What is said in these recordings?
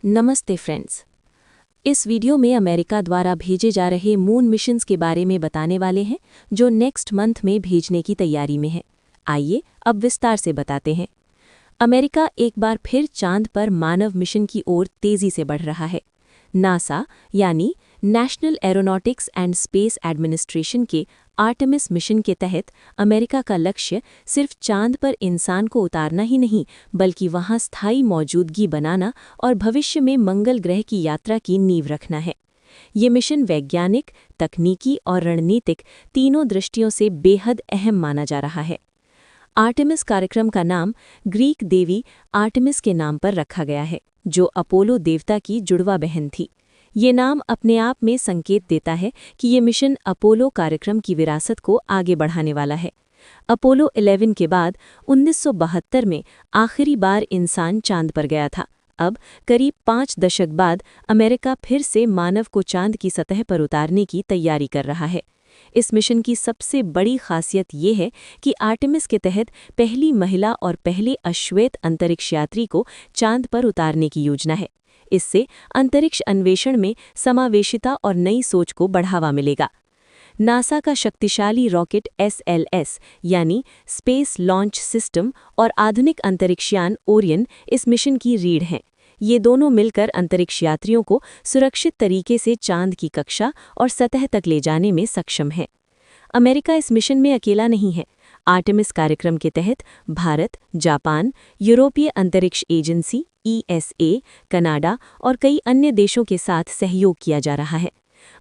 नमस्ते फ्रेंड्स। इस वीडियो में अमेरिका द्वारा भेजे जा रहे मून मिशंस के बारे में बताने वाले हैं जो नेक्स्ट मंथ में भेजने की तैयारी में है। आइए अब विस्तार से बताते हैं। अमेरिका एक बार फिर चांद पर मानव मिशन की ओर तेजी से बढ़ रहा है। नासा यानी national aeronautics and space administration के आर्टेमिस मिशन के तहत अमेरिका का लक्ष्य सिर्फ चांद पर इंसान को उतारना ही नहीं बल्कि वहां स्थायी मौजूदगी बनाना और भविष्य में मंगल ग्रह की यात्रा की नींव रखना है। ये मिशन वैज्ञानिक, तकनीकी और रणनीतिक तीनों दृष्टियों से बेहद अहम माना जा रहा है। आर्टेमिस कार्यक्रम का नाम ग्रीक देवी आर्टेमिस के नाम पर रखा गया है, जो अपोलो देवता की जुड़वा बहन थी। ये नाम अपने आप में संकेत देता है कि ये मिशन अपोलो कार्यक्रम की विरासत को आगे बढ़ाने वाला है। अपोलो 11 के बाद 1972 में आखिरी बार इंसान चांद पर गया था। अब करीब 5 दशक बाद अमेरिका फिर से मानव को चांद की सतह पर उतारने की तैयारी कर रहा है। इस मिशन की सबसे बड़ी खासियत ये है कि आर्टेमिस के तहत पहली महिला और पहले अश्वेत अंतरिक्ष यात्री को चांद पर उतारने की योजना है। इससे अंतरिक्ष अन्वेषण में समावेशिता और नई सोच को बढ़ावा मिलेगा। नासा का शक्तिशाली रॉकेट SLS यानी स्पेस लॉन्च सिस्टम और आधुनिक अंतरिक्षयान ओरियन इस मिशन की रीढ़ हैं। ये दोनों मिलकर अंतरिक्ष यात्रियों को सुरक्षित तरीके से चांद की कक्षा और सतह तक ले जाने में सक्षम है। अमेरिका इस मिशन में अकेला नहीं है। आर्टेमिस कार्यक्रम के तहत भारत, जापान, यूरोपीय अंतरिक्ष एजेंसी ESA, कनाडा और कई अन्य देशों के साथ सहयोग किया जा रहा है।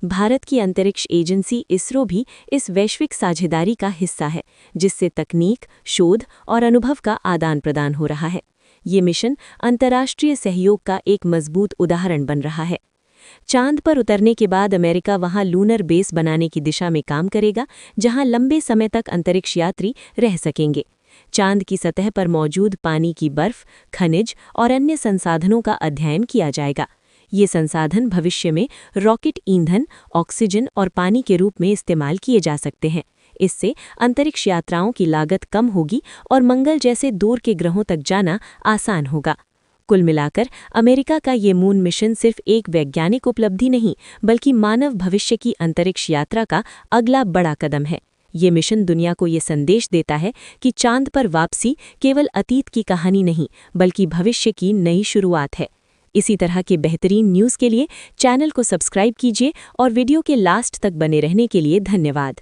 भारत की अंतरिक्ष एजेंसी इसरो भी इस वैश्विक साझेदारी का हिस्सा है, जिससे तकनीक, शोध और अनुभव का आदान प्रदान हो रहा है। ये मिशन अंतर्राष्ट्रीय सहयोग का एक मजबूत उदाहरण बन रहा है। चांद पर उतरने के बाद अमेरिका वहां लूनर बेस बनाने की दिशा में काम करेगा, जहां लंबे समय तक अंतरिक्ष यात्री रह सकेंगे। चांद की सतह पर मौजूद पानी की बर्फ, खनिज और अन्य संसाधनों का अध्ययन किया जाएगा। ये संसाधन भविष्य में रॉकेट ईंधन, ऑक्सीजन और पानी के रूप में इस्तेमाल किए जा सकते हैं। इससे अंतरिक्ष यात्राओं की लागत कम होगी और मंगल जैसे दूर के ग्रहों तक जाना आसान होगा। कुल मिलाकर अमेरिका का ये मून मिशन सिर्फ एक वैज्ञानिक उपलब्धि नहीं, बल्कि मानव भविष्य की अंतरिक्ष यात्रा का अगला बड़ा कदम है। ये मिशन दुनिया को ये संदेश देता है कि चांद पर वापसी केवल अतीत की कहानी नहीं, बल्कि भविष्य की नई शुरुआत है। इसी तरह के बेहतरीन न्यूज़ के लिए चैनल को सब्सक्राइब कीजिए और वीडियो के लास्ट तक बने रहने के लिए धन्यवाद।